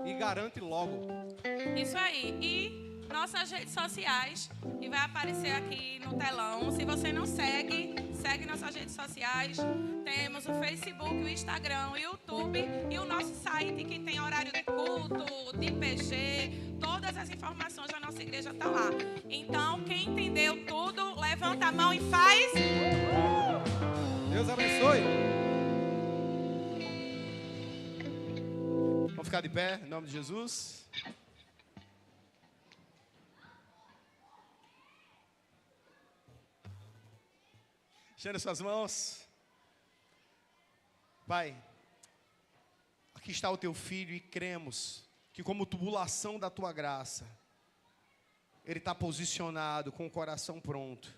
E garante logo. Isso aí. E nossas redes sociais, que vai aparecer aqui no telão. Se você não segue, segue nossas redes sociais. Temos o Facebook, o Instagram, o YouTube e o nosso site, que tem horário de culto, de PG. Todas as informações da nossa igreja estão lá. Então, quem entendeu tudo, levanta a mão e faz. Deus abençoe. Vamos ficar de pé, em nome de Jesus. Estenda suas mãos. Pai, aqui está o teu filho e cremos que como tubulação da tua graça, ele está posicionado com o coração pronto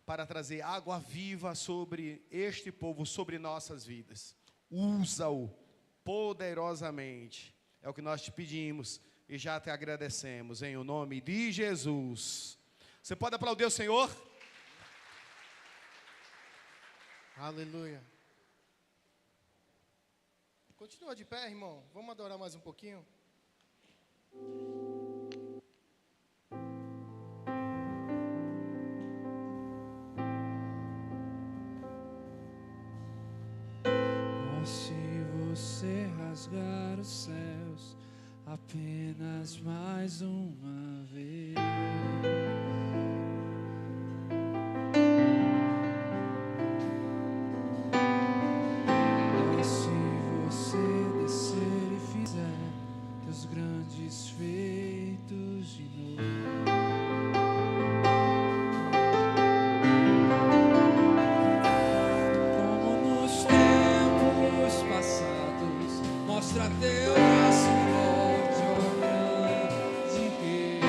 para trazer água viva sobre este povo, sobre nossas vidas. Usa-o poderosamente. É o que nós te pedimos e já te agradecemos em o nome de Jesus. Você pode aplaudir o Senhor? Aleluia. Continua de pé, irmão. Vamos adorar mais um pouquinho. Oh, se você rasgar os céus apenas mais uma vez. Grandes feitos de novo. Como nos tempos passados, mostra teu braço forte, ó grande rei.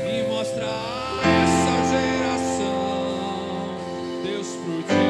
E mostra a essa geração Deus prodígios.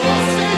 Você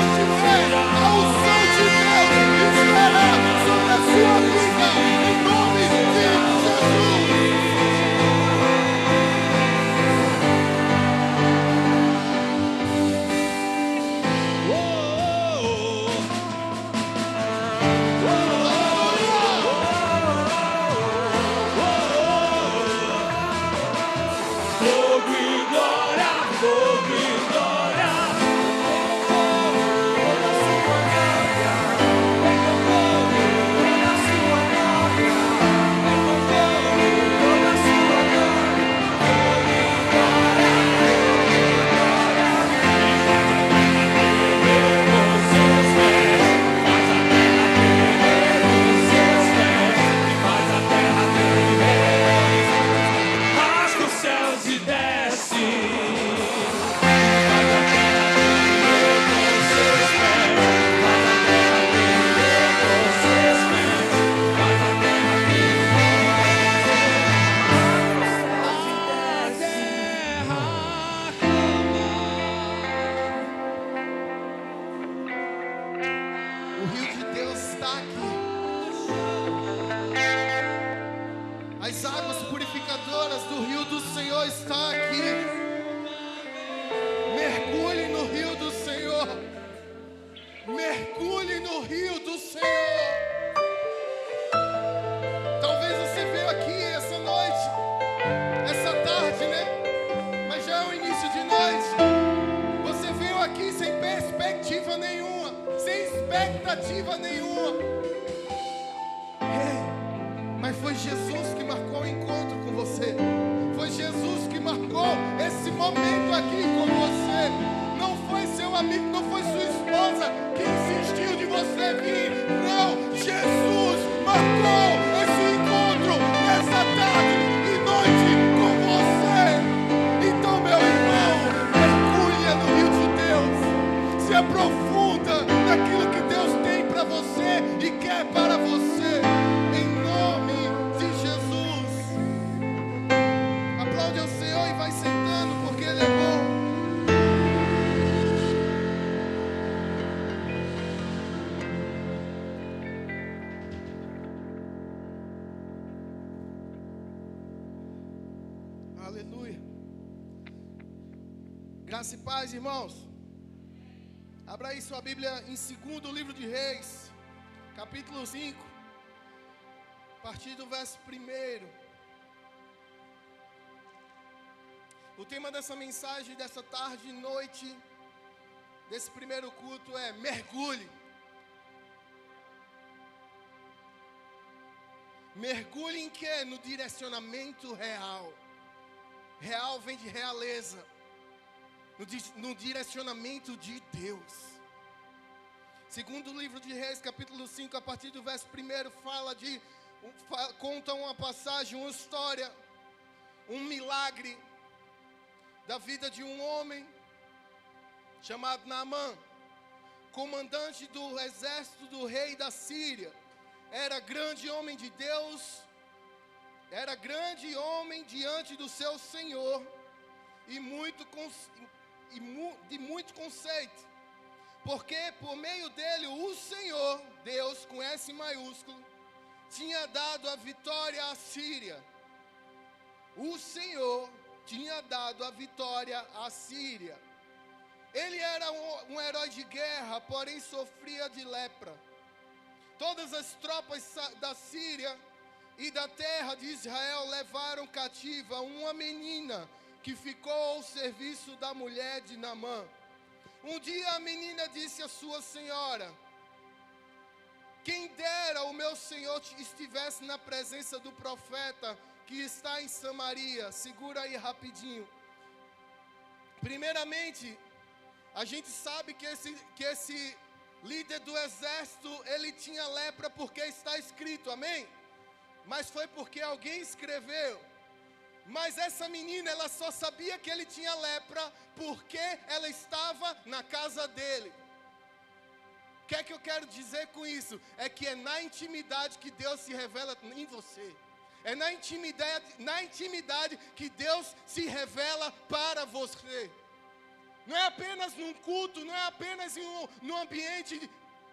trabalhadoras do rio do Senhor está aqui. Mergulhe no rio do Senhor. Mergulhe no rio do Senhor. Talvez você veio aqui essa noite, essa tarde, né? Mas já é o início de noite. Você veio aqui sem perspectiva nenhuma, sem expectativa nenhuma. Mas foi Jesus que marcou o encontro com você. Foi Jesus que marcou esse momento aqui com você. Não foi seu amigo, não foi sua esposa que insistiu de você vir. Não, Jesus marcou esse encontro nessa tarde e noite com você. Então, meu irmão, mergulha no rio de Deus. Se aprofunda naquilo que Deus tem para você e quer para você. Em nome de Jesus. Aplaude ao Senhor e vai sentando, porque Ele é bom. Aleluia. Graça e paz, irmãos. Abra aí sua Bíblia em 2º livro de Reis, capítulo 5, a partir do verso 1. O tema dessa mensagem, dessa tarde e noite, desse primeiro culto é mergulhe. Mergulhe em quê? No direcionamento real. Real vem de realeza. No direcionamento de Deus. Segundo livro de Reis, capítulo 5, a partir do verso 1, conta uma passagem, uma história, um milagre da vida de um homem chamado Naamã, comandante do exército do rei da Síria. Era grande homem de Deus, era grande homem diante do seu Senhor e de muito conceito, porque por meio dele o Senhor, Deus com S maiúsculo, tinha dado a vitória à Síria. O Senhor tinha dado a vitória à Síria. Ele era um herói de guerra, porém sofria de lepra. Todas as tropas da Síria e da terra de Israel levaram cativa uma menina que ficou ao serviço da mulher de Naamã. Um dia a menina disse à sua senhora: quem dera o meu senhor estivesse na presença do profeta que está em Samaria. Segura aí rapidinho. Primeiramente, a gente sabe que esse líder do exército, ele tinha lepra porque está escrito, amém? Mas foi porque alguém escreveu. Mas essa menina, ela só sabia que ele tinha lepra porque ela estava na casa dele. O que é que eu quero dizer com isso? É que é na intimidade que Deus se revela em você. É na intimidade que Deus se revela para você. Não é apenas num culto, não é apenas num ambiente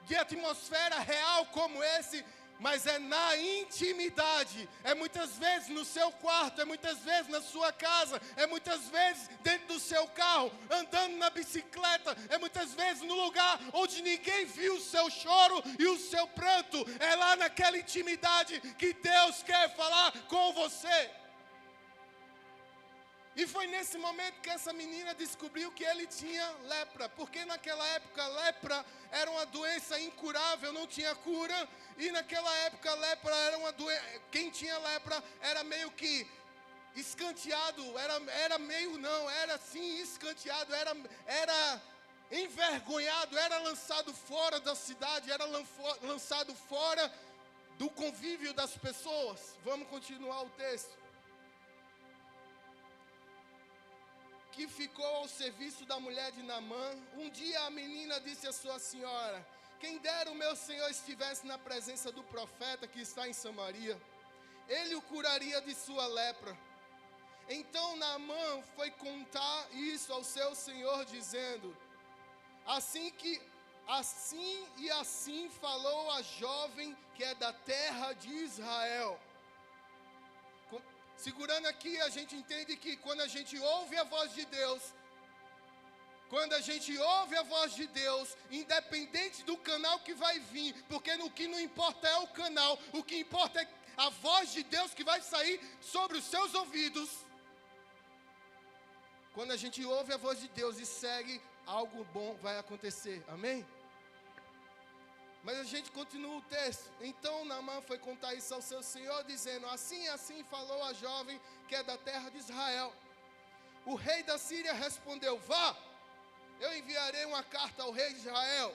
de atmosfera real como esse, mas é na intimidade. É muitas vezes no seu quarto, é muitas vezes na sua casa, é muitas vezes dentro do seu carro, andando na bicicleta, é muitas vezes no lugar onde ninguém viu o seu choro e o seu pranto. É lá naquela intimidade que Deus quer falar com você. E foi nesse momento que essa menina descobriu que ele tinha lepra, porque naquela época lepra era uma doença incurável, não tinha cura, e naquela época lepra era uma doença, quem tinha lepra era meio que escanteado, era assim escanteado, era envergonhado, era lançado fora da cidade, era lançado fora do convívio das pessoas. Vamos continuar o texto. Que ficou ao serviço da mulher de Naamã. Um dia a menina disse à sua senhora: quem dera o meu senhor estivesse na presença do profeta que está em Samaria, ele o curaria de sua lepra. Então Naamã foi contar isso ao seu senhor, dizendo: assim falou a jovem que é da terra de Israel. Segurando aqui, a gente entende que quando a gente ouve a voz de Deus, independente do canal que vai vir, porque o que não importa é o canal, o que importa é a voz de Deus que vai sair sobre os seus ouvidos. Quando a gente ouve a voz de Deus e segue, algo bom vai acontecer, amém? Mas a gente continua o texto. Então Naamã foi contar isso ao seu senhor, dizendo: assim falou a jovem que é da terra de Israel. O rei da Síria respondeu: vá, eu enviarei uma carta ao rei de Israel.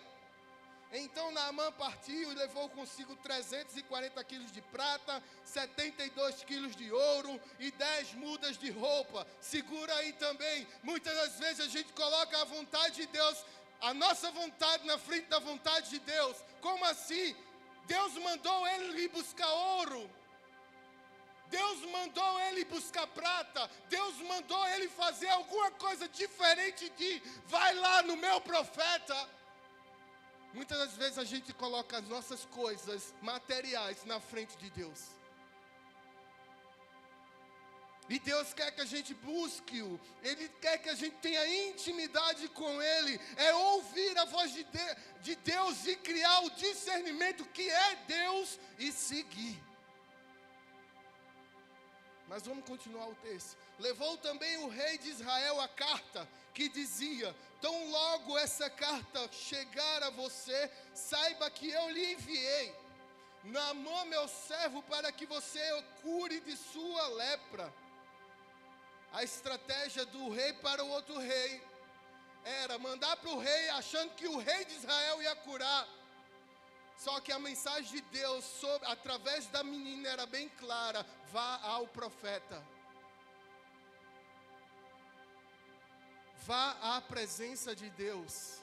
Então Naamã partiu e levou consigo 340 quilos de prata, 72 quilos de ouro e 10 mudas de roupa. Segura aí também. Muitas das vezes a gente coloca a vontade de Deus, a nossa vontade na frente da vontade de Deus. Como assim? Deus mandou ele ir buscar ouro. Deus mandou ele buscar prata. Deus mandou ele fazer alguma coisa diferente de vai lá no meu profeta. Muitas das vezes a gente coloca as nossas coisas materiais na frente de Deus. E Deus quer que a gente busque-o. Ele quer que a gente tenha intimidade com Ele. É ouvir a voz de Deus e criar o discernimento que é Deus e seguir. Mas vamos continuar o texto. Levou também o rei de Israel a carta que dizia: tão logo essa carta chegar a você, saiba que eu lhe enviei Naamã, meu servo, para que você o cure de sua lepra. A estratégia do rei para o outro rei era mandar para o rei achando que o rei de Israel ia curar. Só que a mensagem de Deus através da menina era bem clara: vá ao profeta. Vá à presença de Deus.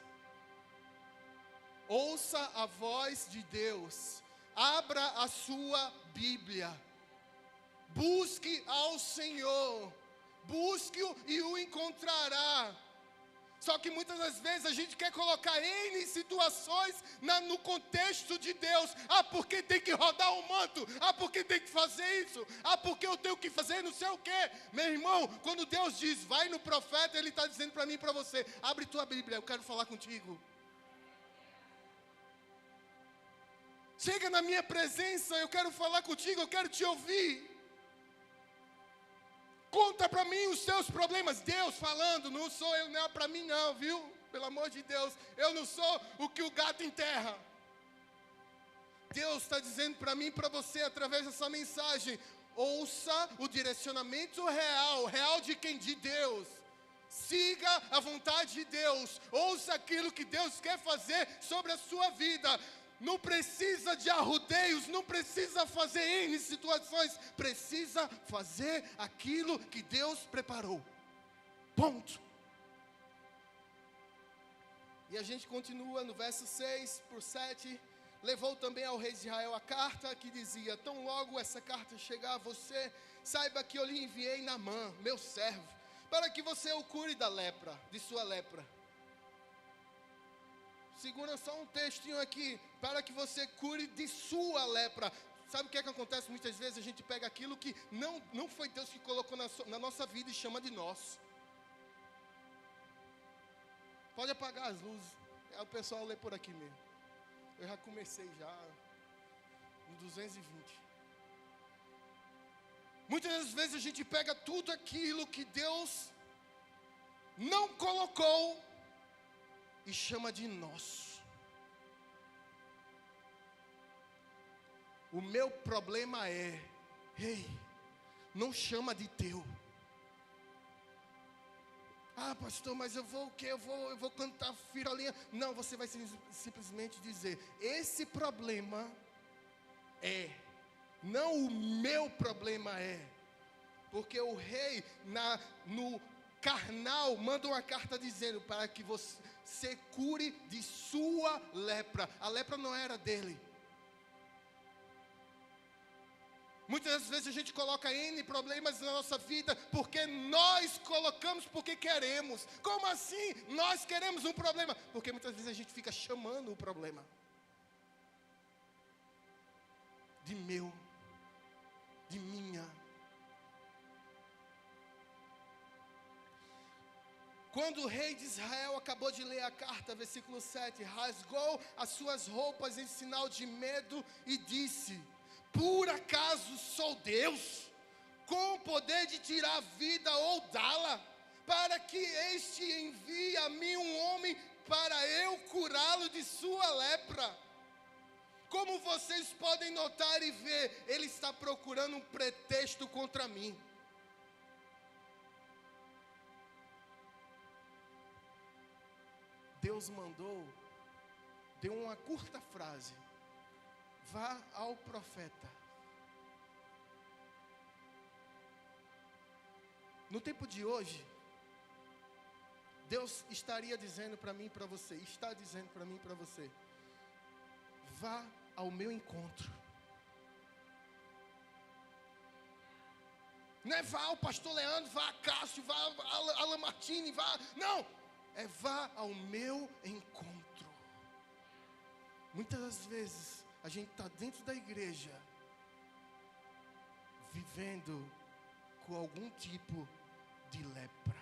Ouça a voz de Deus. Abra a sua Bíblia. Busque ao Senhor. Busque-o e o encontrará. Só que muitas das vezes a gente quer colocar N situações no contexto de Deus. Ah, porque tem que rodar o manto. Ah, porque tem que fazer isso. Ah, porque eu tenho que fazer não sei o quê. Meu irmão, quando Deus diz, vai no profeta, Ele está dizendo para mim e para você: abre tua Bíblia, eu quero falar contigo. Chega na minha presença, eu quero falar contigo, eu quero te ouvir. Conta para mim os seus problemas. Deus falando, não sou eu, não é para mim não, viu? Pelo amor de Deus, eu não sou o que o gato enterra. Deus está dizendo para mim e para você através dessa mensagem: ouça o direcionamento real de quem? De Deus. Siga a vontade de Deus. Ouça aquilo que Deus quer fazer sobre a sua vida. Não precisa de arrudeios, não precisa fazer N situações, precisa fazer aquilo que Deus preparou. Ponto. E a gente continua no verso 6 por 7. Levou também ao rei de Israel a carta que dizia: tão logo essa carta chegar a você, saiba que eu lhe enviei Naamã, meu servo, para que você o cure da lepra, de sua lepra. Segura só um textinho aqui, para que você cure de sua lepra. Sabe o que é que acontece? Muitas vezes a gente pega aquilo que não foi Deus que colocou na nossa vida e chama de nosso. Pode apagar as luzes. O pessoal lê por aqui mesmo. Eu já comecei já no 220. Muitas das vezes a gente pega tudo aquilo que Deus não colocou e chama de nosso. O meu problema é, não chama de teu. Ah, pastor, mas eu vou o quê? Eu vou cantar firolinha. Não, você vai simplesmente dizer: esse problema é, não o meu problema é. Porque o rei no carnal manda uma carta dizendo para que você cure de sua lepra. A lepra não era dele. Muitas das vezes a gente coloca N problemas na nossa vida porque nós colocamos porque queremos. Como assim? Nós queremos um problema. Porque muitas vezes a gente fica chamando o problema de meu, de minha. Quando o rei de Israel acabou de ler a carta, versículo 7, rasgou as suas roupas em sinal de medo e disse: por acaso sou Deus, com o poder de tirar a vida ou dá-la, para que este envie a mim um homem para eu curá-lo de sua lepra? Como vocês podem notar e ver, ele está procurando um pretexto contra mim. Deus mandou, deu uma curta frase: vá ao profeta. No tempo de hoje, Deus estaria dizendo para mim e para você, está dizendo para mim e para você: vá ao meu encontro. Não é vá ao pastor Leandro, vá a Cássio, vá a Alan Martini, vá. Não! É vá ao meu encontro. Muitas das vezes a gente está dentro da igreja, vivendo com algum tipo de lepra.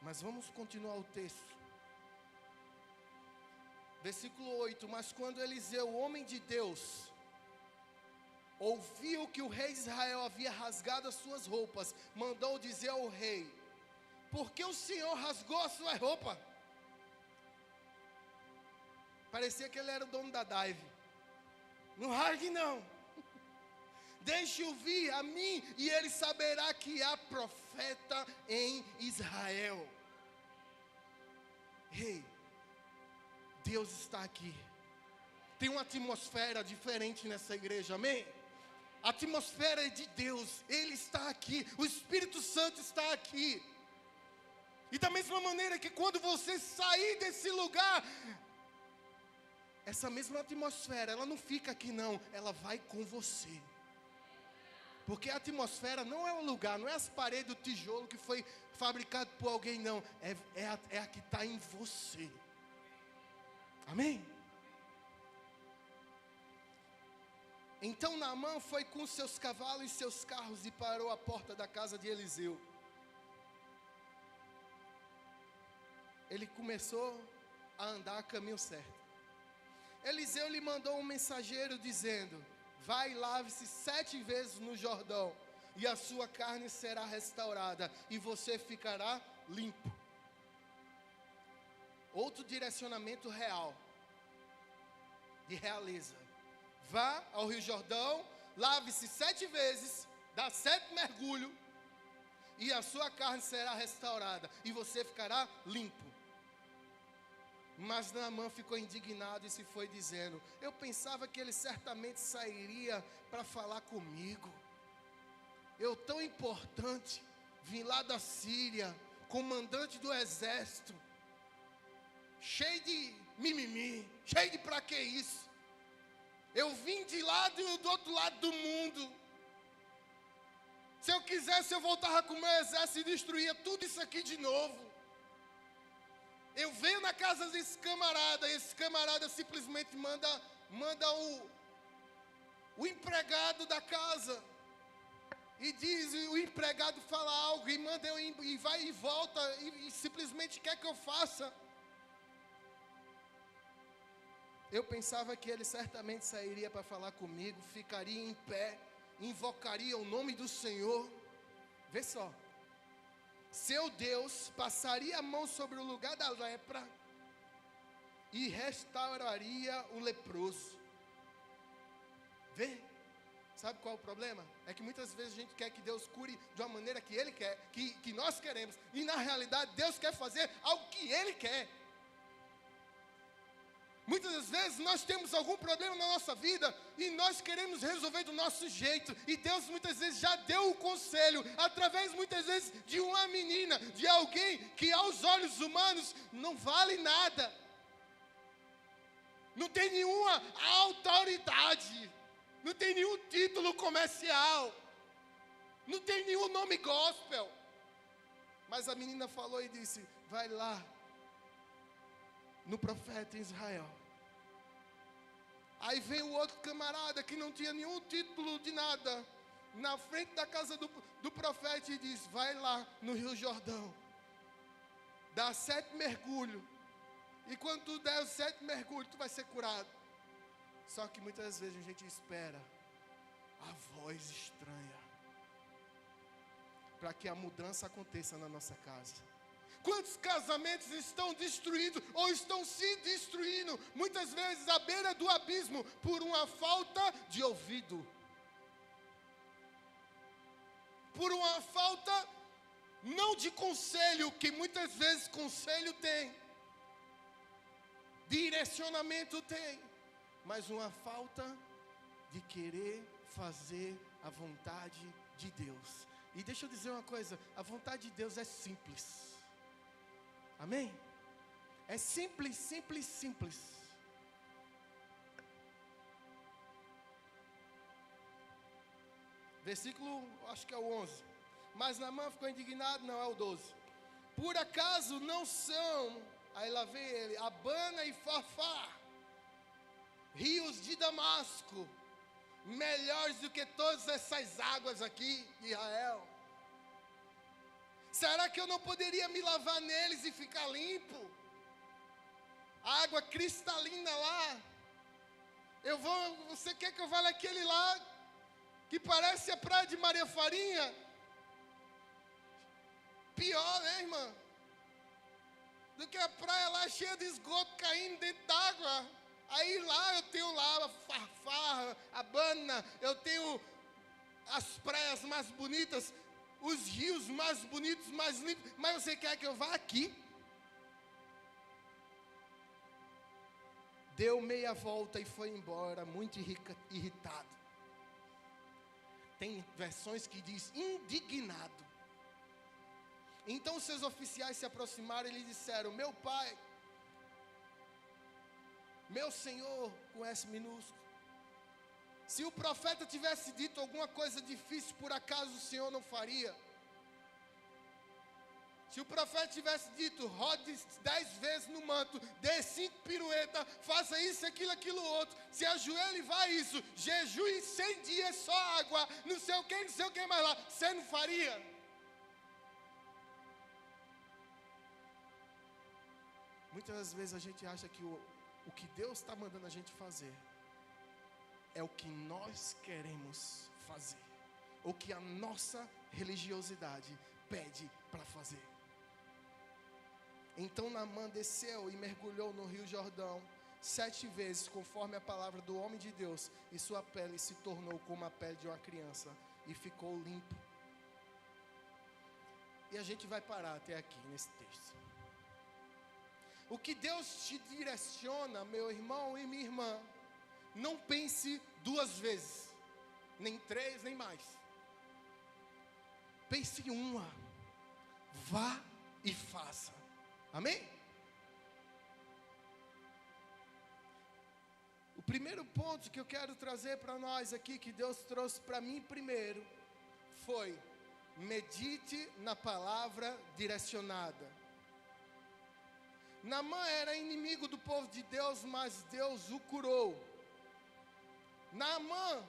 Mas vamos continuar o texto. Versículo 8: mas quando Eliseu, o homem de Deus, ouviu que o rei de Israel havia rasgado as suas roupas, mandou dizer ao rei: por que o Senhor rasgou a sua roupa? Parecia que ele era o dono da dive. Não rasgue não. Deixe-o vir a mim, e ele saberá que há profeta em Israel. Ei, Deus está aqui. Tem uma atmosfera diferente nessa igreja, amém? A atmosfera é de Deus, Ele está aqui, o Espírito Santo está aqui. E da mesma maneira que quando você sair desse lugar, essa mesma atmosfera, ela não fica aqui não, ela vai com você. Porque a atmosfera não é o lugar, não é as paredes do tijolo que foi fabricado por alguém, não. É a que está em você. Amém? Então Naamã foi com seus cavalos e seus carros e parou à porta da casa de Eliseu. Ele começou a andar a caminho certo. Eliseu lhe mandou um mensageiro dizendo: vai e lave-se 7 vezes no Jordão, e a sua carne será restaurada, e você ficará limpo. Outro direcionamento real, de realeza: vá ao Rio Jordão, lave-se 7 vezes, dá 7 mergulhos, e a sua carne será restaurada, e você ficará limpo. Mas Naamã ficou indignado e se foi dizendo: eu pensava que ele certamente sairia para falar comigo. Eu tão importante, vim lá da Síria, comandante do exército, cheio de mimimi, cheio de pra que isso? Eu vim de lá do outro lado do mundo. Se eu quisesse, eu voltava com o meu exército e destruía tudo isso aqui de novo. Eu venho na casa desse camarada, e esse camarada simplesmente manda o empregado da casa, e diz, o empregado fala algo, e manda eu ir, e vai e volta, e simplesmente quer que eu faça. Eu pensava que ele certamente sairia para falar comigo, ficaria em pé, invocaria o nome do Senhor. Vê só. Seu Deus passaria a mão sobre o lugar da lepra e restauraria o leproso. Vê? Sabe qual é o problema? É que muitas vezes a gente quer que Deus cure de uma maneira que Ele quer, que nós queremos. E na realidade Deus quer fazer algo que Ele quer. Muitas das vezes nós temos algum problema na nossa vida e nós queremos resolver do nosso jeito. E Deus muitas vezes já deu o conselho, através muitas vezes de uma menina, de alguém que aos olhos humanos não vale nada. Não tem nenhuma autoridade, não tem nenhum título comercial, não tem nenhum nome gospel. Mas a menina falou e disse: vai lá no profeta em Israel. Aí vem o outro camarada que não tinha nenhum título de nada, na frente da casa do profeta e diz: vai lá no Rio Jordão, dá 7 mergulhos, e quando tu der os 7 mergulhos, tu vai ser curado. Só que muitas vezes a gente espera a voz estranha para que a mudança aconteça na nossa casa. Quantos casamentos estão destruídos ou estão se destruindo, muitas vezes à beira do abismo, por uma falta de ouvido, por uma falta não de conselho, que muitas vezes conselho tem, direcionamento tem, mas uma falta de querer fazer a vontade de Deus. E deixa eu dizer uma coisa, a vontade de Deus é simples. Amém? É simples, simples, simples. Versículo, acho que é o 11. Mas Naamã ficou indignado, não é o 12. Por acaso não são, aí lá vem ele, Abana e Farfar, rios de Damasco, melhores do que todas essas águas aqui de Israel? Será que eu não poderia me lavar neles e ficar limpo? A água cristalina lá. Você quer que eu vá naquele lá, que parece a praia de Maria Farinha? Pior, né, irmã? Do que a praia lá cheia de esgoto caindo dentro d'água. Aí lá eu tenho lá a Farfar, a Abana, eu tenho as praias mais bonitas, os rios mais bonitos, mais limpos. Mas você quer que eu vá aqui? Deu meia volta e foi embora, muito irritado. Tem versões que diz indignado. Então seus oficiais se aproximaram e lhe disseram: meu pai, meu senhor, com S minúsculo, se o profeta tivesse dito alguma coisa difícil, por acaso o senhor não faria? Se o profeta tivesse dito: rode 10 vezes no manto, dê 5 piruetas, faça isso, aquilo, outro, se ajoelhe e vá isso, jejue 100 dias só água, não sei o que mais lá, você não faria? Muitas vezes a gente acha que o que Deus está mandando a gente fazer é o que nós queremos fazer, ou que a nossa religiosidade pede para fazer. Então Naamã desceu e mergulhou no Rio Jordão 7 vezes, conforme a palavra do homem de Deus, e sua pele se tornou como a pele de uma criança, e ficou limpo. E a gente vai parar até aqui nesse texto. O que Deus te direciona, meu irmão e minha irmã, não pense 2 vezes, nem 3, nem mais. Pense em uma. Vá e faça. Amém? O primeiro ponto que eu quero trazer para nós aqui, que Deus trouxe para mim primeiro, foi: medite na palavra direcionada. Naamã era inimigo do povo de Deus, mas Deus o curou. Naamã,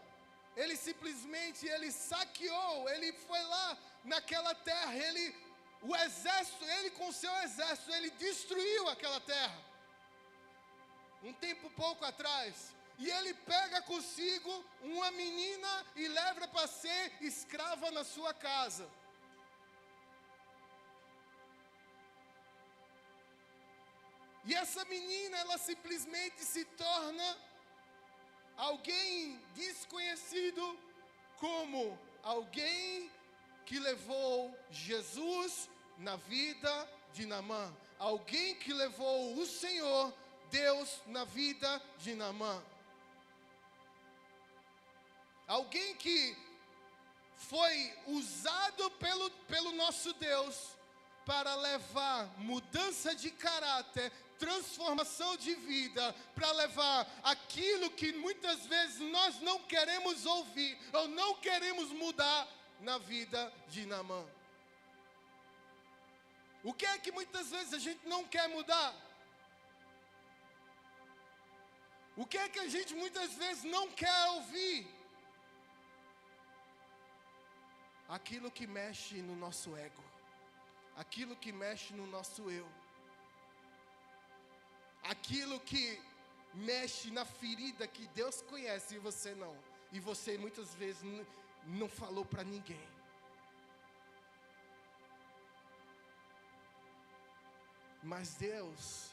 ele simplesmente, ele saqueou, ele foi lá naquela terra, o exército, ele com seu exército, ele destruiu aquela terra. Um tempo pouco atrás. E ele pega consigo uma menina e leva para ser escrava na sua casa. E essa menina, ela simplesmente se torna alguém desconhecido, como alguém que levou Jesus na vida de Naamã. Alguém que levou o Senhor, Deus, na vida de Naamã. Alguém que foi usado pelo nosso Deus para levar mudança de caráter, transformação de vida, para levar aquilo que muitas vezes nós não queremos ouvir, ou não queremos mudar na vida de Naamã. O que é que muitas vezes a gente não quer mudar? O que é que a gente muitas vezes não quer ouvir? aquilo que mexe no nosso ego, aquilo que mexe no nosso eu, aquilo que mexe na ferida que Deus conhece e você não. E você muitas vezes não falou para ninguém. Mas Deus,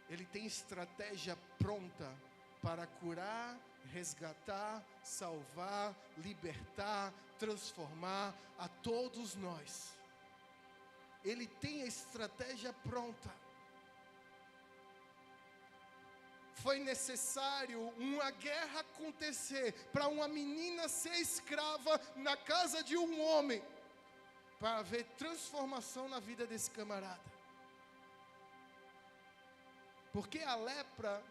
Ele tem estratégia pronta para curar, resgatar, salvar, libertar, transformar a todos nós. Ele tem a estratégia pronta. Foi necessário uma guerra acontecer para uma menina ser escrava na casa de um homem, para haver transformação na vida desse camarada. Porque a lepra,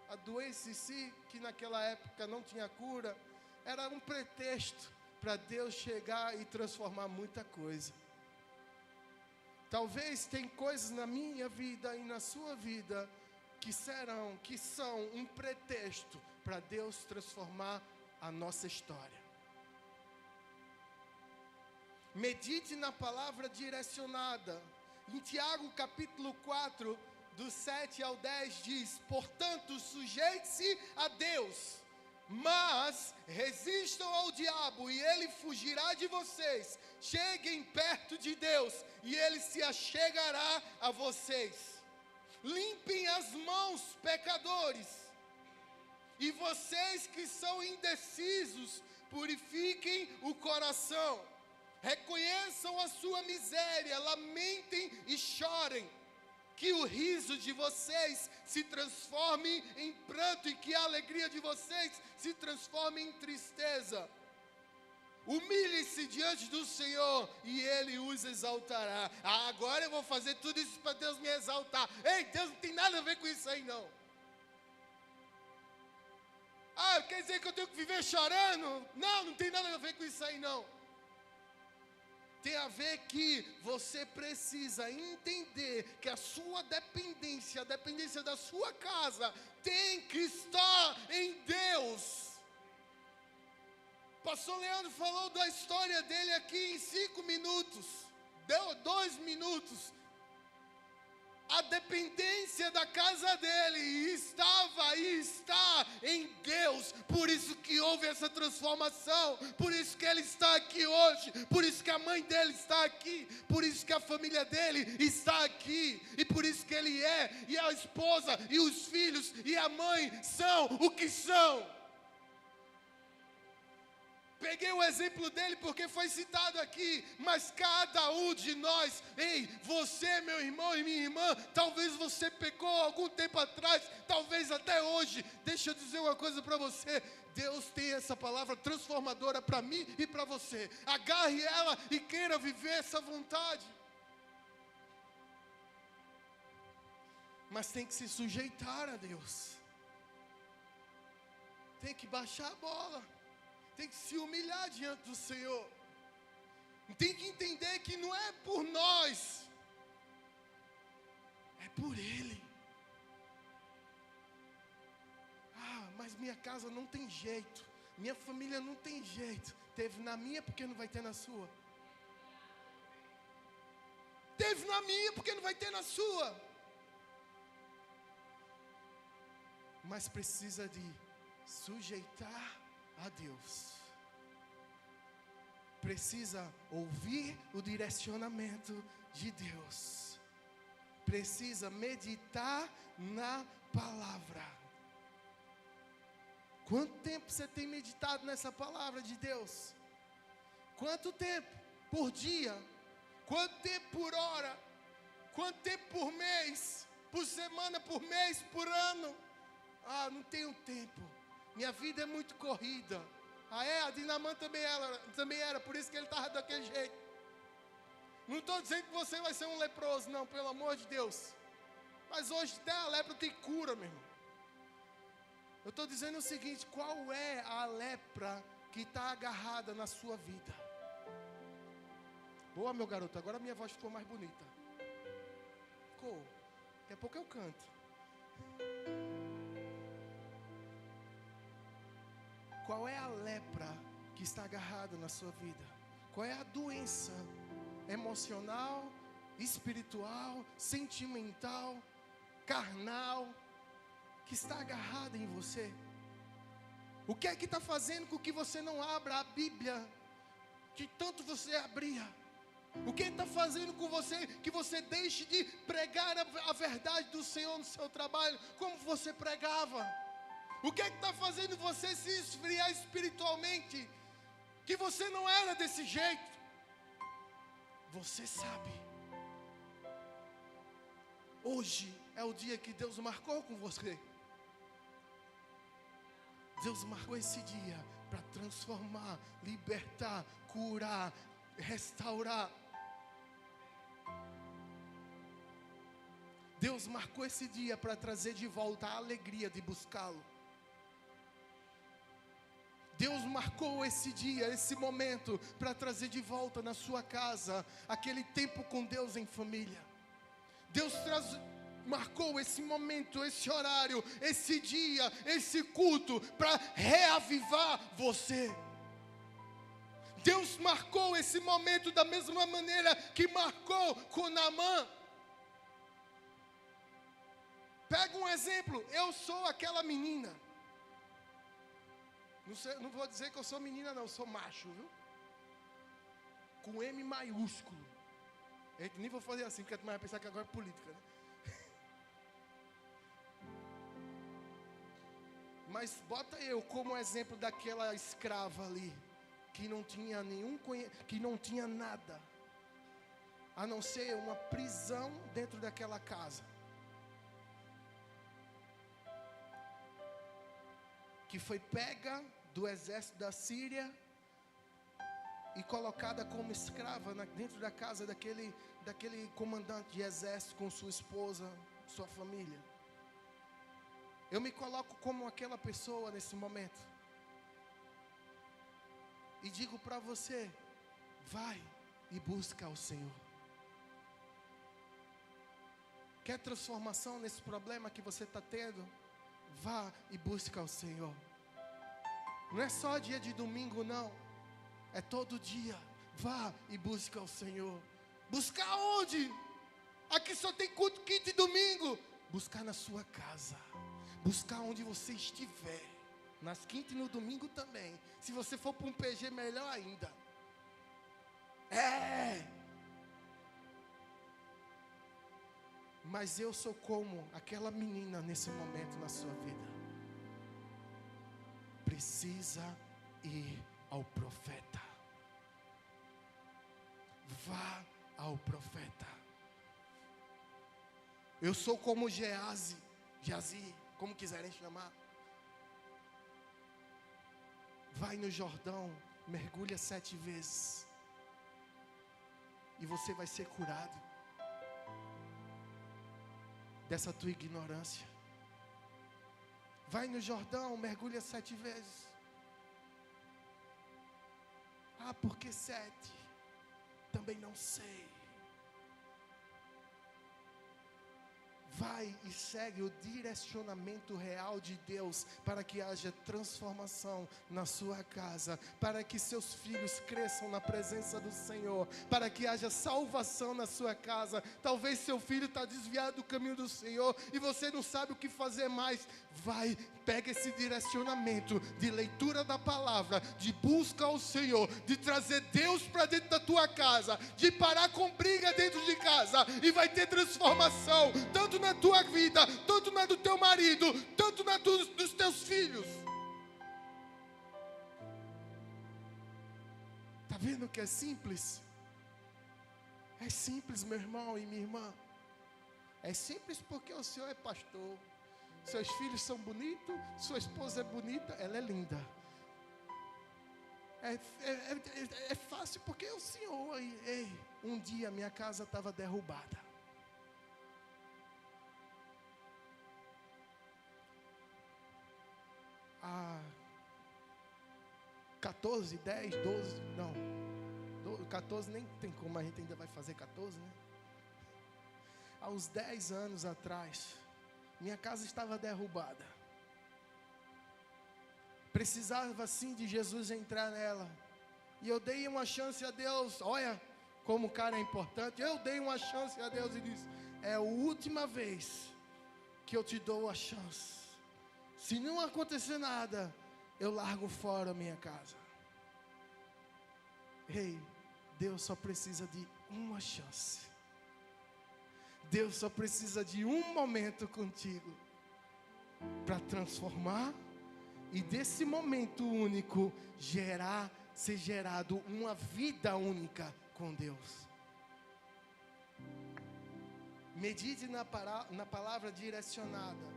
a doença em si, que naquela época não tinha cura, era um pretexto para Deus chegar e transformar muita coisa. Talvez tem coisas na minha vida e na sua vida que são um pretexto para Deus transformar a nossa história. Medite na palavra direcionada. Em Tiago capítulo 4, do 7 ao 10 diz: portanto, sujeite-se a Deus, mas resistam ao diabo e ele fugirá de vocês. Cheguem perto de Deus e ele se achegará a vocês. Limpem as mãos, pecadores, e vocês que são indecisos, purifiquem o coração. Reconheçam a sua miséria, lamentem e chorem. Que o riso de vocês se transforme em pranto e que a alegria de vocês se transforme em tristeza. Humilhe-se diante do Senhor e Ele os exaltará. Agora eu vou fazer tudo isso para Deus me exaltar. Ei, Deus não tem nada a ver com isso aí não. Quer dizer que eu tenho que viver chorando? Não tem nada a ver com isso aí não. Tem a ver que você precisa entender que a sua dependência, a dependência da sua casa, tem que estar em Deus. Pastor Leandro falou da história dele aqui em 5 minutos, deu 2 minutos. A dependência da casa dele estava e está em Deus. Por isso que houve essa transformação. Por isso que ele está aqui hoje. Por isso que a mãe dele está aqui. Por isso que a família dele está aqui. E por isso que ele é. E a esposa e os filhos e a mãe são o que são. Peguei o exemplo dele porque foi citado aqui, mas cada um de nós, você, meu irmão e minha irmã, talvez você pecou algum tempo atrás, talvez até hoje. Deixa eu dizer uma coisa para você, Deus tem essa palavra transformadora para mim e para você. Agarre ela e queira viver essa vontade. Mas tem que se sujeitar a Deus. Tem que baixar a bola. Tem que se humilhar diante do Senhor. Tem que entender que não é por nós, é por Ele. Mas minha casa não tem jeito, minha família não tem jeito. Teve na minha, porque não vai ter na sua. Teve na minha, porque não vai ter na sua. Mas precisa de sujeitar a Deus. Precisa ouvir o direcionamento de Deus. Precisa meditar na palavra. Quanto tempo você tem meditado nessa palavra de Deus? Quanto tempo por dia? Quanto tempo por hora? Quanto tempo por mês? Por semana, por mês, por ano? Não tenho tempo. Minha vida é muito corrida. A Dinamã também era, por isso que ele estava daquele jeito. Não estou dizendo que você vai ser um leproso, não, pelo amor de Deus. Mas hoje até a lepra tem cura, meu irmão. Eu estou dizendo o seguinte: qual é a lepra que está agarrada na sua vida? Boa, meu garoto, agora minha voz ficou mais bonita. Ficou. Daqui a pouco eu canto. Qual é a lepra que está agarrada na sua vida? Qual é a doença emocional, espiritual, sentimental, carnal, que está agarrada em você? O que é que está fazendo com que você não abra a Bíblia, que tanto você abria? O que está fazendo com você, que você deixe de pregar a verdade do Senhor no seu trabalho, como você pregava? O que é que está fazendo você se esfriar espiritualmente, que você não era desse jeito? Você sabe. Hoje é o dia que Deus marcou com você. Deus marcou esse dia para transformar, libertar, curar, restaurar. Deus marcou esse dia para trazer de volta a alegria de buscá-lo. Deus marcou esse dia, esse momento, para trazer de volta na sua casa aquele tempo com Deus em família. Deus marcou esse momento, esse horário, esse dia, esse culto, para reavivar você. Deus marcou esse momento da mesma maneira que marcou com Naamã. Pega um exemplo, eu sou aquela menina. Não vou dizer que eu sou menina não, eu sou macho, viu? Com M maiúsculo. Eu nem vou fazer assim, porque tu vai pensar que agora é política, né? Mas bota eu como exemplo daquela escrava ali, que não tinha que não tinha nada, a não ser uma prisão dentro daquela casa. Que foi pega do exército da Síria e colocada como escrava dentro da casa daquele comandante de exército com sua esposa, sua família. Eu me coloco como aquela pessoa nesse momento e digo para você: vai e busca o Senhor. Quer transformação nesse problema que você está tendo? Vá e busca o Senhor. Não é só dia de domingo não, é todo dia. Vá e busca o Senhor. Buscar onde? Aqui só tem culto quinta e domingo. Buscar na sua casa, buscar onde você estiver, nas quinta e no domingo também. Se você for para um PG, melhor ainda. Mas eu sou como aquela menina nesse momento na sua vida. Precisa ir ao profeta. Vá ao profeta. Eu sou como Geazi, como quiserem chamar. Vai no Jordão, mergulha 7 vezes. E você vai ser curado dessa tua ignorância. Vai no Jordão, mergulha 7 vezes. Ah, por que 7? Também não sei. Vai e segue o direcionamento real de Deus para que haja transformação na sua casa, para que seus filhos cresçam na presença do Senhor, para que haja salvação na sua casa. Talvez seu filho está desviado do caminho do Senhor e você não sabe o que fazer mais. Vai, pega esse direcionamento de leitura da palavra, de busca ao Senhor, de trazer Deus para dentro da tua casa, de parar com briga dentro de casa, e vai ter transformação, tanto na tua vida, tanto na do teu marido, tanto na dos teus filhos. Está vendo que é simples? É simples, meu irmão e minha irmã. É simples porque o Senhor é pastor. Seus filhos são bonitos, sua esposa é bonita, ela é linda. É fácil porque o Senhor, um dia minha casa estava derrubada. Há 14, 10, 12, não, 14 nem tem como, a gente ainda vai fazer 14, né? Há uns 10 anos atrás, minha casa estava derrubada. Precisava sim de Jesus entrar nela E eu dei uma chance a Deus. Olha como o cara é importante. Eu dei uma chance a Deus e disse: é a última vez que eu te dou a chance. Se não acontecer nada, eu largo fora a minha casa. Ei, Deus só precisa de uma chance. Deus só precisa de um momento contigo para transformar e desse momento único ser gerado uma vida única com Deus. Medite na palavra direcionada.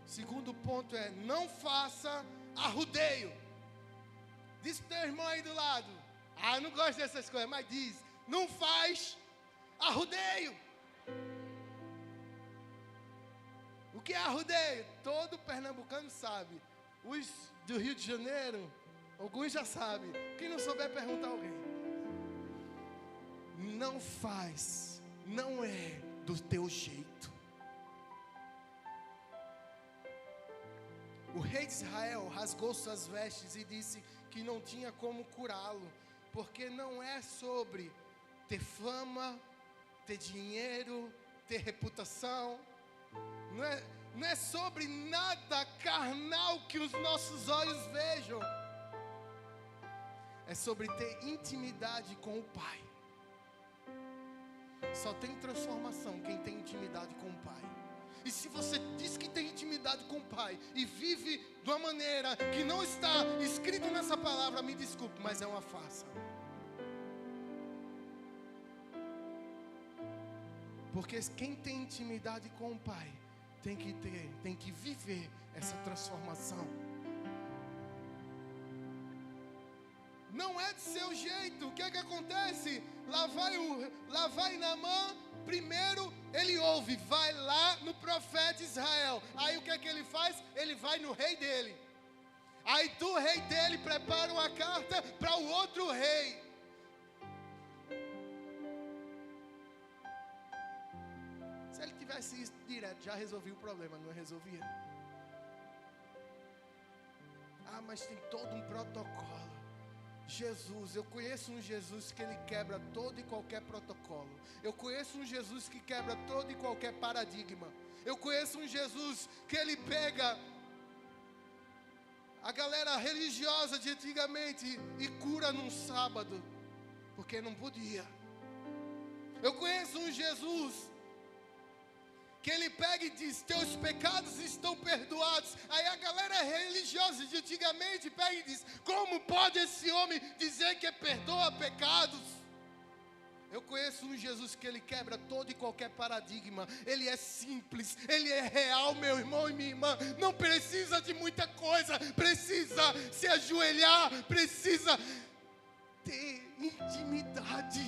Segundo ponto é: não faça arrudeio. Diz para o teu irmão aí do lado: ah, eu não gosto dessas coisas, mas diz: não faz arrudeio. O que é arrudeio? Todo pernambucano sabe. Os do Rio de Janeiro, alguns já sabem. Quem não souber, pergunta a alguém. Não faz, não é do teu jeito. O rei de Israel rasgou suas vestes e disse que não tinha como curá-lo, porque não é sobre ter fama, ter dinheiro, ter reputação. Não é sobre nada carnal que os nossos olhos vejam. É sobre ter intimidade com o Pai. Só tem transformação quem tem intimidade com o Pai. E se você diz que tem intimidade com o Pai e vive de uma maneira que não está escrito nessa palavra, me desculpe, mas é uma farsa. Porque quem tem intimidade com o Pai tem que viver essa transformação. Não é de seu jeito. O que é que acontece? Lá vai Naamã. Primeiro ele ouve, vai lá no profeta Israel. Aí o que é que ele faz? Ele vai no rei dele. Aí do rei dele prepara uma carta para o outro rei. Se ele tivesse isso direto, já resolvia o problema, não resolvia? Ah, mas tem todo um protocolo. Jesus, eu conheço um Jesus que ele quebra todo e qualquer protocolo. Eu conheço um Jesus que quebra todo e qualquer paradigma. Eu conheço um Jesus que ele pega a galera religiosa de antigamente e cura num sábado, porque não podia. Eu conheço um Jesus que ele pega e diz: teus pecados estão perdoados. Aí a galera religiosa de antigamente pega e diz: como pode esse homem dizer que perdoa pecados? Eu conheço um Jesus que ele quebra todo e qualquer paradigma. Ele é simples, ele é real, meu irmão e minha irmã. Não precisa de muita coisa, precisa se ajoelhar, precisa ter intimidade,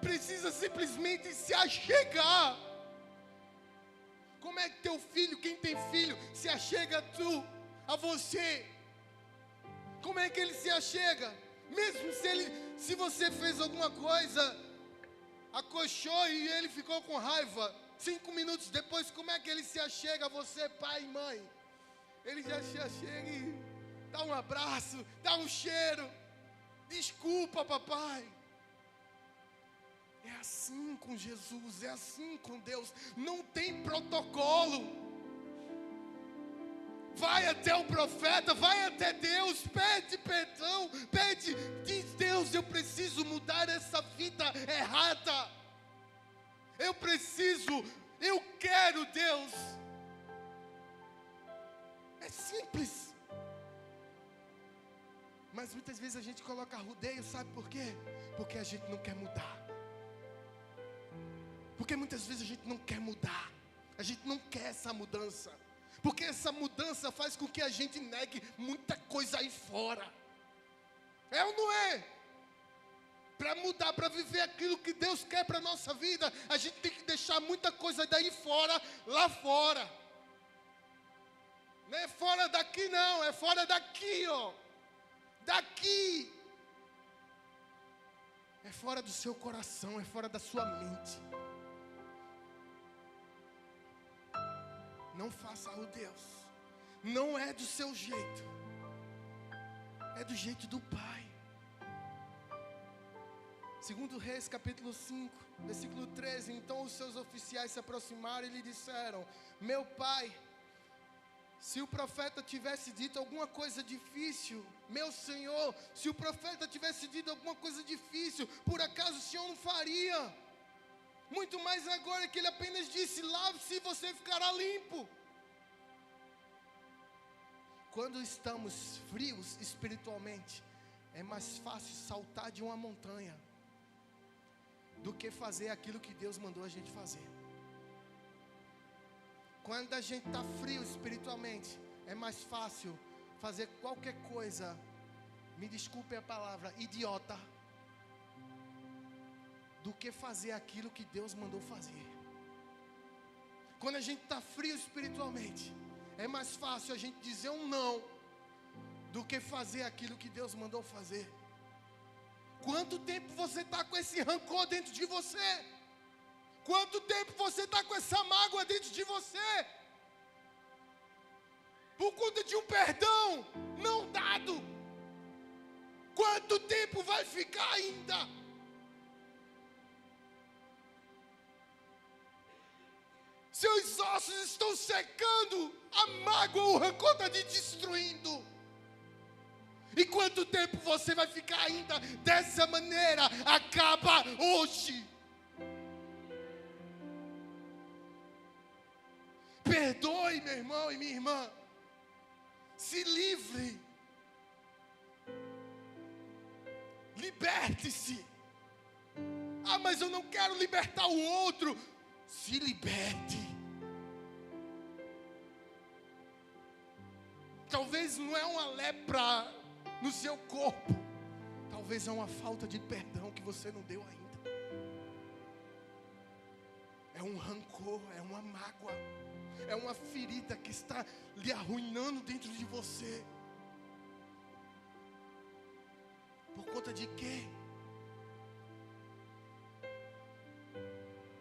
precisa simplesmente se achegar. Como é que teu filho, quem tem filho, se achega a você? Como é que ele se achega? Mesmo se você fez alguma coisa, acochou e ele ficou com raiva, 5 minutos depois, como é que ele se achega a você, pai e mãe? Ele já se achega e dá um abraço, dá um cheiro. Desculpa, papai. É assim com Jesus, é assim com Deus. Não tem protocolo. Vai até o profeta, vai até Deus, pede perdão, diz: Deus, eu preciso mudar essa vida errada. Eu quero, Deus. É simples. Mas muitas vezes a gente coloca rodeio, sabe por quê? Porque a gente não quer mudar. Porque muitas vezes a gente não quer mudar. A gente não quer essa mudança. Porque essa mudança faz com que a gente negue muita coisa aí fora. É ou não é? Para mudar, para viver aquilo que Deus quer para a nossa vida, a gente tem que deixar muita coisa daí fora, lá fora. Não é fora daqui não, é fora daqui, ó. Daqui. É fora do seu coração, é fora da sua mente. Não faça o Deus. Não é do seu jeito. É do jeito do Pai. Segundo Reis, capítulo 5, versículo 13. Então os seus oficiais se aproximaram e lhe disseram: meu pai, se o profeta tivesse dito alguma coisa difícil, meu senhor, se o profeta tivesse dito alguma coisa difícil, por acaso o senhor não faria? Muito mais agora que ele apenas disse: lave-se e você ficará limpo. Quando estamos frios espiritualmente, é mais fácil saltar de uma montanha do que fazer aquilo que Deus mandou a gente fazer. Quando a gente está frio espiritualmente, é mais fácil fazer qualquer coisa, me desculpe a palavra, idiota, do que fazer aquilo que Deus mandou fazer. Quando a gente está frio espiritualmente, é mais fácil a gente dizer um não do que fazer aquilo que Deus mandou fazer. Quanto tempo você está com esse rancor dentro de você? Quanto tempo você está com essa mágoa dentro de você? Por conta de um perdão não dado. Quanto tempo vai ficar ainda? Seus ossos estão secando, a mágoa, o rancor está te destruindo. E quanto tempo você vai ficar ainda dessa maneira? Acaba hoje. Perdoe, meu irmão e minha irmã. Se livre. Liberte-se. Ah, mas eu não quero libertar o outro. Se liberte. Talvez não é uma lepra no seu corpo. Talvez é uma falta de perdão que você não deu ainda. É um rancor, é uma mágoa. É uma ferida que está lhe arruinando dentro de você. Por conta de quê?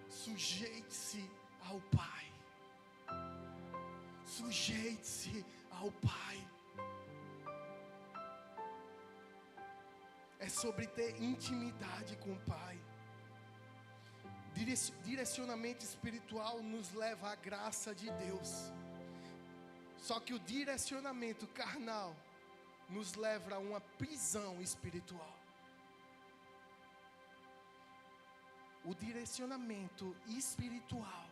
Sujeite-se ao Pai. Sujeite-se ao Pai. É sobre ter intimidade com o Pai. Direcionamento espiritual nos leva à graça de Deus. Só que o direcionamento carnal nos leva a uma prisão espiritual. O direcionamento espiritual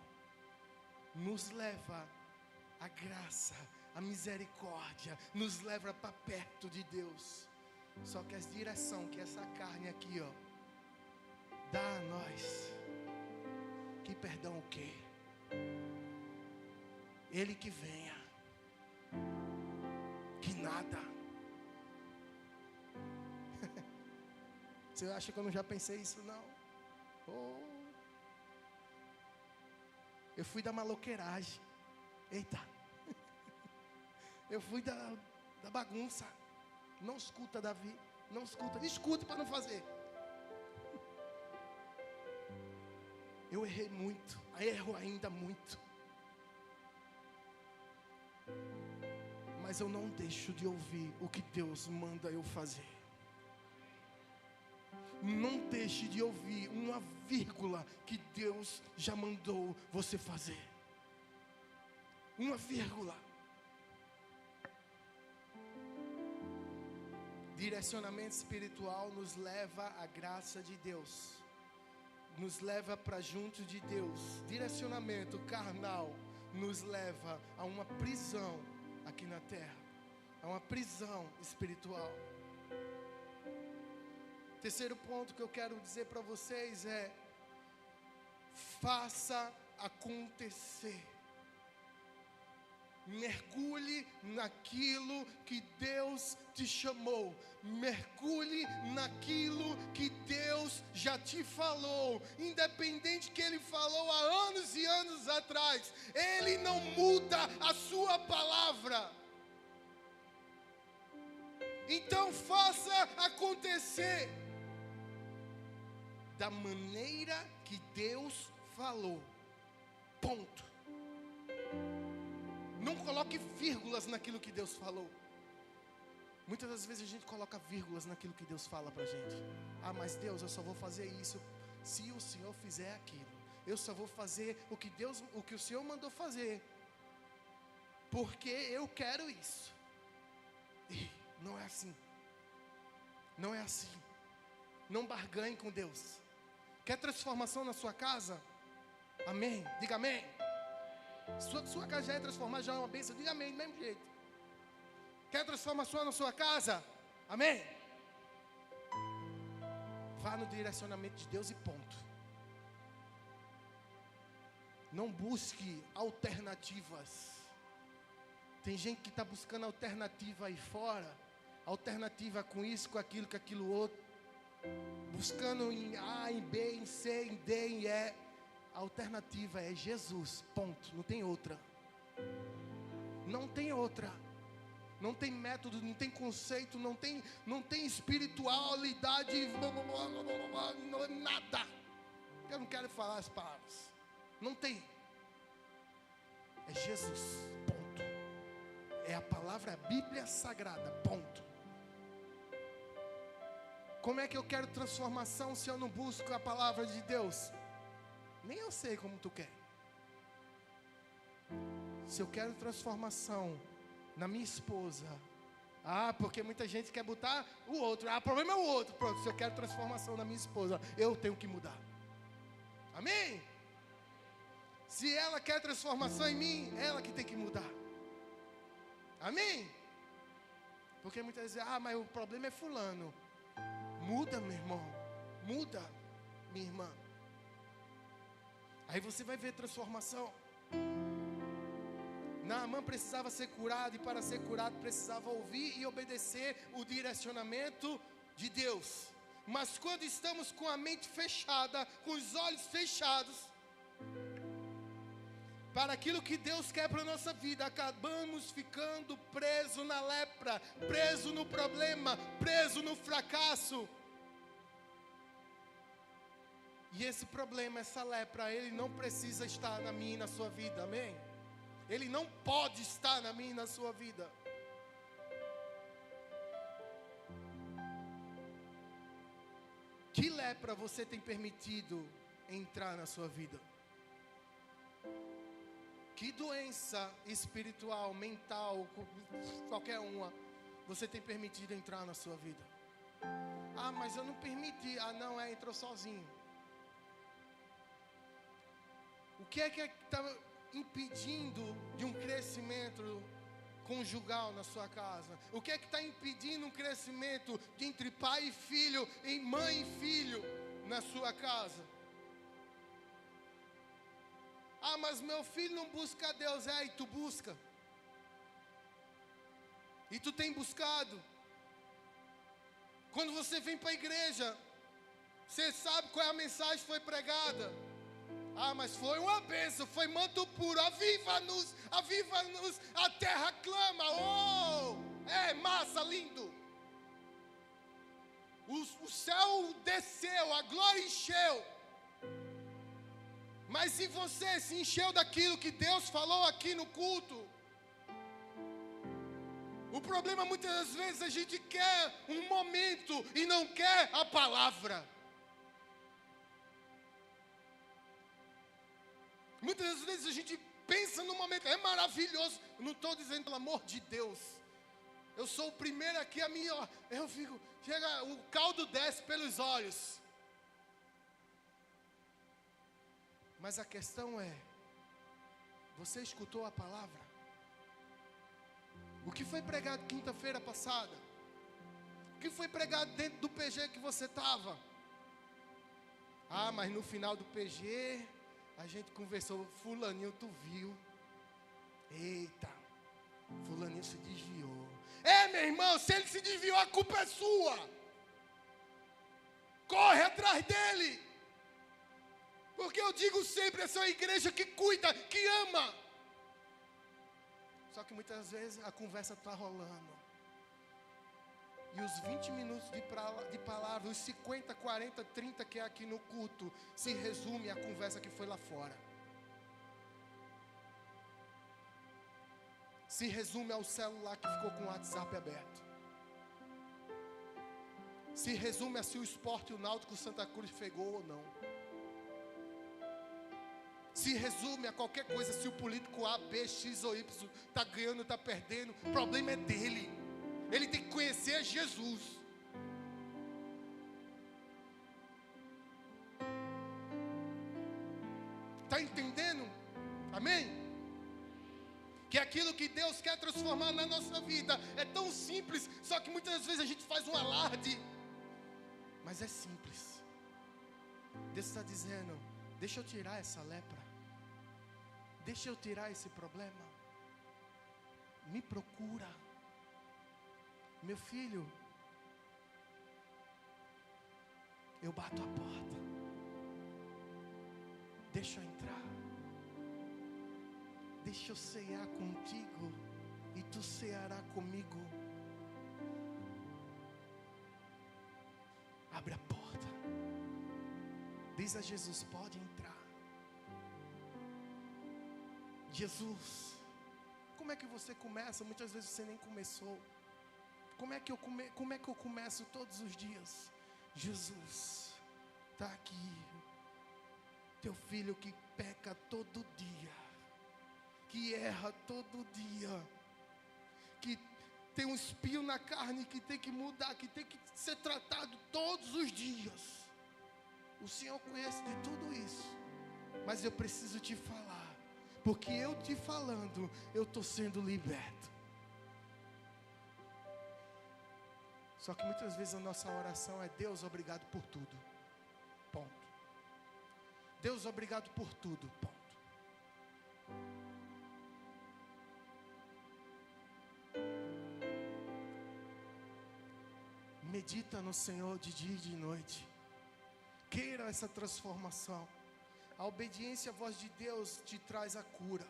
nos leva à graça, à misericórdia, nos leva para perto de Deus. Só que a direção que essa carne aqui, ó, dá a nós, que perdão o quê? Ele que venha, que nada. Você acha que eu não já pensei isso? Não. Oh. Eu fui da maloqueiragem. Eita. Eu fui da bagunça. Não escuta, Davi. Não escuta. Escuta para não fazer. Eu errei muito. Erro ainda muito. Mas eu não deixo de ouvir o que Deus manda eu fazer. Não deixe de ouvir uma vírgula que Deus já mandou você fazer. Uma vírgula. Direcionamento espiritual nos leva à graça de Deus. Nos leva para junto de Deus. Direcionamento carnal nos leva a uma prisão aqui na terra. A uma prisão espiritual. Terceiro ponto que eu quero dizer para vocês é: faça acontecer. Mergulhe naquilo que Deus te chamou. Mergulhe naquilo que Deus já te falou. Independente que Ele falou há anos e anos atrás, Ele não muda a sua palavra. Então faça acontecer da maneira que Deus falou. Ponto. Não coloque vírgulas naquilo que Deus falou. Muitas das vezes a gente coloca vírgulas naquilo que Deus fala pra gente. Ah, mas Deus, eu só vou fazer isso se o Senhor fizer aquilo. Eu só vou fazer o que o Senhor mandou fazer, porque eu quero isso. E não é assim. Não é assim. Não barganhe com Deus. Quer transformação na sua casa? Amém? Diga amém. Sua casa já é transformada, já é uma bênção. Diga amém, do mesmo jeito. Quer transformação na sua casa? Amém? Vá no direcionamento de Deus e ponto. Não busque alternativas. Tem gente que está buscando alternativa aí fora. Alternativa com isso, com aquilo outro. Buscando em A, em B, em C, em D, em E. A alternativa é Jesus, ponto. Não tem outra. Não tem outra. Não tem método, não tem conceito, não tem espiritualidade, nada. Eu não quero falar as palavras. Não tem. É Jesus, ponto. É a palavra, a Bíblia Sagrada, ponto. Como é que eu quero transformação se eu não busco a palavra de Deus? Nem eu sei como tu quer. Se eu quero transformação na minha esposa, porque muita gente quer botar o outro. O problema é o outro. Pronto, se eu quero transformação na minha esposa, eu tenho que mudar. Amém? Se ela quer transformação em mim, ela que tem que mudar. Amém? Porque muitas vezes, mas o problema é fulano. Muda, meu irmão. Muda, minha irmã. Aí você vai ver transformação. Naamã precisava ser curado, e para ser curado precisava ouvir e obedecer o direcionamento de Deus. Mas quando estamos com a mente fechada, com os olhos fechados para aquilo que Deus quer para a nossa vida, acabamos ficando presos na lepra, preso no problema, preso no fracasso. E esse problema, essa lepra, ele não precisa estar na minha e na sua vida, amém? Ele não pode estar na minha e na sua vida. Que lepra você tem permitido entrar na sua vida? Que doença espiritual, mental, qualquer uma, você tem permitido entrar na sua vida? Mas eu não permiti. Não, entrou sozinho. O que está impedindo de um crescimento conjugal na sua casa? O que está impedindo um crescimento de entre pai e filho, em mãe e filho na sua casa? Mas meu filho não busca a Deus. E tu busca. E tu tem buscado. Quando você vem para a igreja, você sabe qual é a mensagem que foi pregada. Mas foi uma bênção, foi manto puro. Aviva-nos, aviva-nos, a terra clama. Massa, lindo. O céu desceu, a glória encheu. Mas se você se encheu daquilo que Deus falou aqui no culto? O problema muitas das vezes a gente quer um momento e não quer a palavra. Muitas das vezes a gente pensa no momento, é maravilhoso. Eu não estou dizendo pelo amor de Deus. Eu sou o primeiro aqui, eu fico, chega, o caldo desce pelos olhos. Mas a questão é, você escutou a palavra? O que foi pregado quinta-feira passada? O que foi pregado dentro do PG que você estava? Mas no final do PG, a gente conversou, fulaninho, tu viu? Eita, fulaninho se desviou. Meu irmão, se ele se desviou, a culpa é sua. Corre atrás dele. Porque eu digo sempre, essa é uma igreja que cuida, que ama. Só que muitas vezes a conversa está rolando. E os 20 minutos de palavra, os 50, 40, 30 que é aqui no culto, se resume à conversa que foi lá fora. Se resume ao celular que ficou com o WhatsApp aberto. se resume a se o Sport e o Náutico Santa Cruz fegou ou não. Se resume a qualquer coisa, se o político A, B, X ou Y está ganhando, está perdendo, o problema é dele. Ele tem que conhecer Jesus. Está entendendo? Amém? Que aquilo que Deus quer transformar na nossa vida é tão simples, só que muitas vezes a gente faz um alarde. Mas é simples. Deus está dizendo: deixa eu tirar essa lepra. Deixa eu tirar esse problema. Me procura. Meu filho, eu bato a porta. Deixa eu entrar. Deixa eu cear contigo e tu ceará comigo. Abre a porta. Diz a Jesus: pode entrar. Jesus, como é que você começa? Muitas vezes você nem começou. Como é que eu começo todos os dias? Jesus, está aqui teu filho que peca todo dia, que erra todo dia, que tem um espinho na carne, que tem que mudar, que tem que ser tratado todos os dias. O Senhor conhece de tudo isso, mas eu preciso te falar, porque eu te falando, eu estou sendo liberto. Só que muitas vezes a nossa oração é: Deus, obrigado por tudo. Ponto. Deus, obrigado por tudo. Ponto. Medita no Senhor de dia e de noite. Queira essa transformação. A obediência à voz de Deus te traz a cura,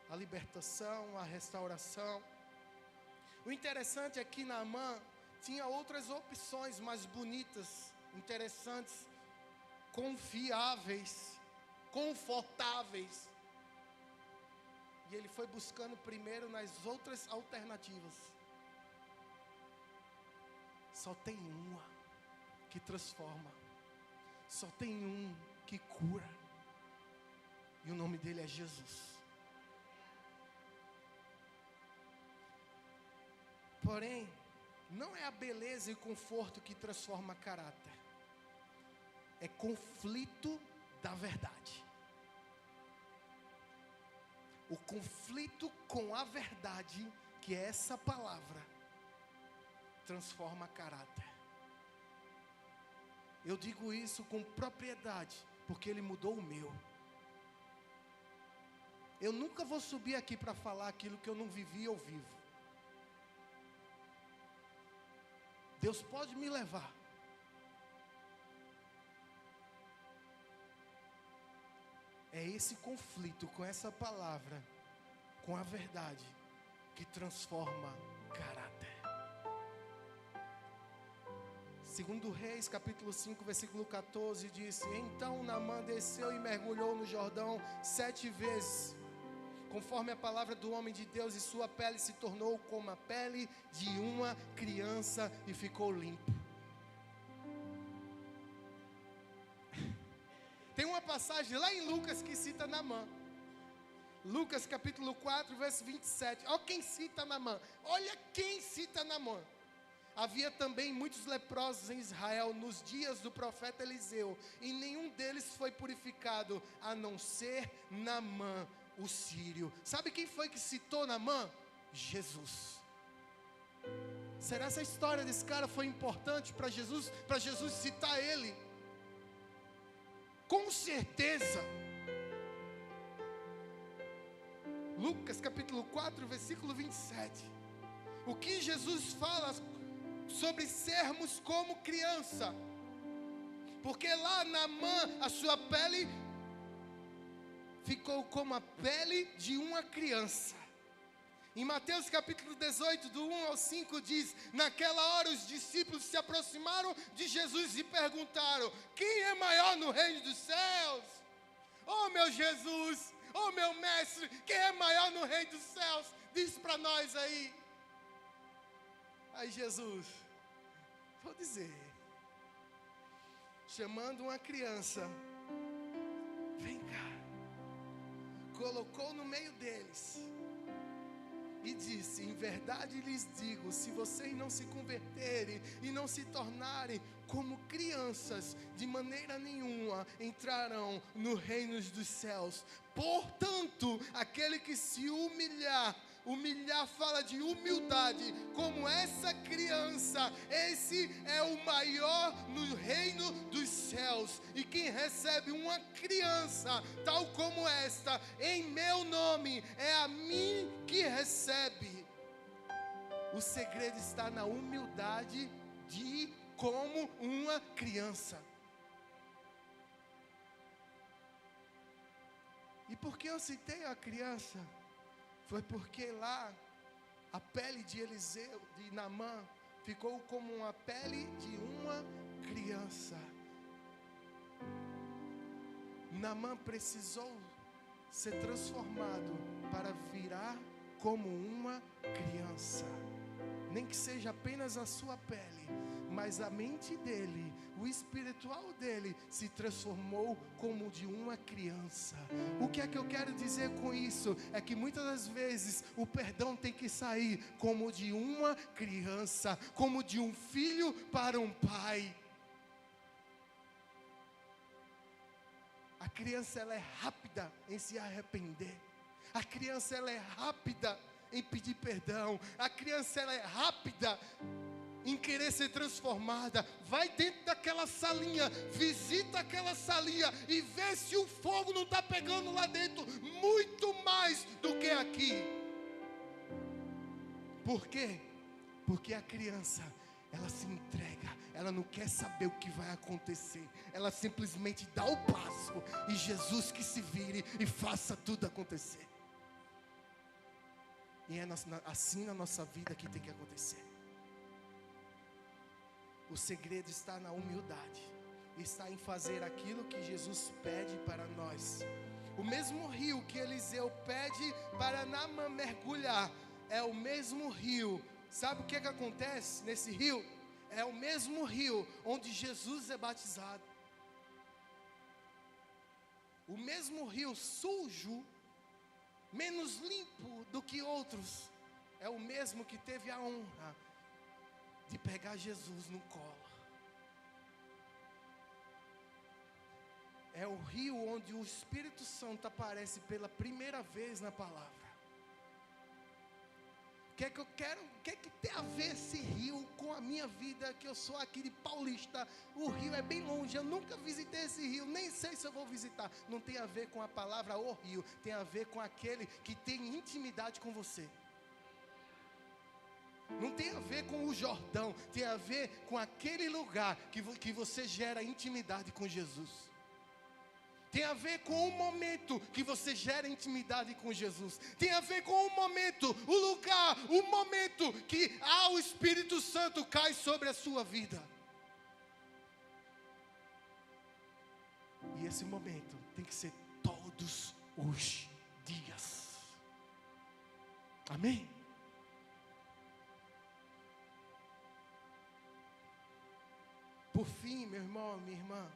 a libertação, a restauração. O interessante é que Naamã tinha outras opções mais bonitas, interessantes, confiáveis, confortáveis. E ele foi buscando primeiro nas outras alternativas. Só tem uma que transforma. Só tem um que cura. E o nome dele é Jesus. Porém, não é a beleza e o conforto que transforma caráter. É conflito da verdade. O conflito com a verdade, que é essa palavra, transforma caráter. Eu digo isso com propriedade, porque ele mudou o meu. Eu nunca vou subir aqui para falar aquilo que eu não vivi ou vivo. Deus pode me levar. É esse conflito com essa palavra, com a verdade, que transforma caráter. Segundo Reis, capítulo 5, versículo 14, diz: então Naamã desceu e mergulhou no Jordão 7 vezes, conforme a palavra do homem de Deus, e sua pele se tornou como a pele de uma criança e ficou limpo. Tem uma passagem lá em Lucas que cita Naamã. Lucas capítulo 4, verso 27. Olha quem cita Naamã. Olha quem cita Naamã. Havia também muitos leprosos em Israel nos dias do profeta Eliseu, e nenhum deles foi purificado, a não ser Naamã, o sírio. Sabe quem foi que citou Naamã? Jesus. Será essa história desse cara foi importante para Jesus citar ele? Com certeza. Lucas capítulo 4, versículo 27. O que Jesus fala sobre sermos como criança? Porque lá Naamã, a sua pele ficou como a pele de uma criança. Em Mateus capítulo 18, do 1 ao 5, diz: naquela hora os discípulos se aproximaram de Jesus e perguntaram: quem é maior no reino dos céus? Oh meu Jesus, oh meu mestre, quem é maior no reino dos céus? Diz para nós aí. Aí Jesus vou dizer. Chamando uma criança, vem cá, colocou no meio deles e disse: em verdade lhes digo, se vocês não se converterem e não se tornarem como crianças, de maneira nenhuma entrarão no reino dos céus. Portanto, aquele que se humilhar fala de humildade, como essa criança, esse é o maior no reino dos céus. E quem recebe uma criança tal como esta, em meu nome, é a mim que recebe. O segredo está na humildade de como uma criança. E por que eu citei a criança? Foi porque lá a pele de Eliseu, de Naamã, ficou como uma pele de uma criança. Naamã precisou ser transformado para virar como uma criança. Nem que seja apenas a sua pele, mas a mente dele, o espiritual dele se transformou como de uma criança. O que é que eu quero dizer com isso? É que muitas das vezes o perdão tem que sair como de uma criança, como de um filho para um pai. A criança, ela é rápida em se arrepender. A criança, ela é rápida em pedir perdão. A criança, ela é rápida em querer ser transformada. Vai dentro daquela salinha, visita aquela salinha e vê se o fogo não está pegando lá dentro muito mais do que aqui. Por quê? Porque a criança, ela se entrega, ela não quer saber o que vai acontecer, ela simplesmente dá o passo e Jesus que se vire e faça tudo acontecer. E é assim na nossa vida que tem que acontecer. O segredo está na humildade, está em fazer aquilo que Jesus pede para nós. O mesmo rio que Eliseu pede para Naamã mergulhar, é o mesmo rio. Sabe o que acontece nesse rio? É o mesmo rio onde Jesus é batizado. O mesmo rio sujo, menos limpo do que outros, é o mesmo que teve a honra de pegar Jesus no colo. É o rio onde o Espírito Santo aparece pela primeira vez na palavra. O que é que tem a ver esse rio com a minha vida, que eu sou aqui de Paulista? O rio é bem longe, eu nunca visitei esse rio, nem sei se eu vou visitar. Não tem a ver com a palavra o rio, tem a ver com aquele que tem intimidade com você. Não tem a ver com o Jordão, tem a ver com aquele lugar que você gera intimidade com Jesus. Tem a ver com o momento que você gera intimidade com Jesus. Tem a ver com o momento, o lugar, o momento que o Espírito Santo cai sobre a sua vida. E esse momento tem que ser todos os dias. Amém? Por fim, meu irmão, minha irmã,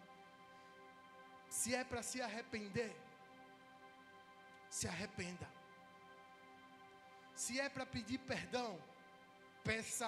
se é para se arrepender, se arrependa. Se é para pedir perdão, peça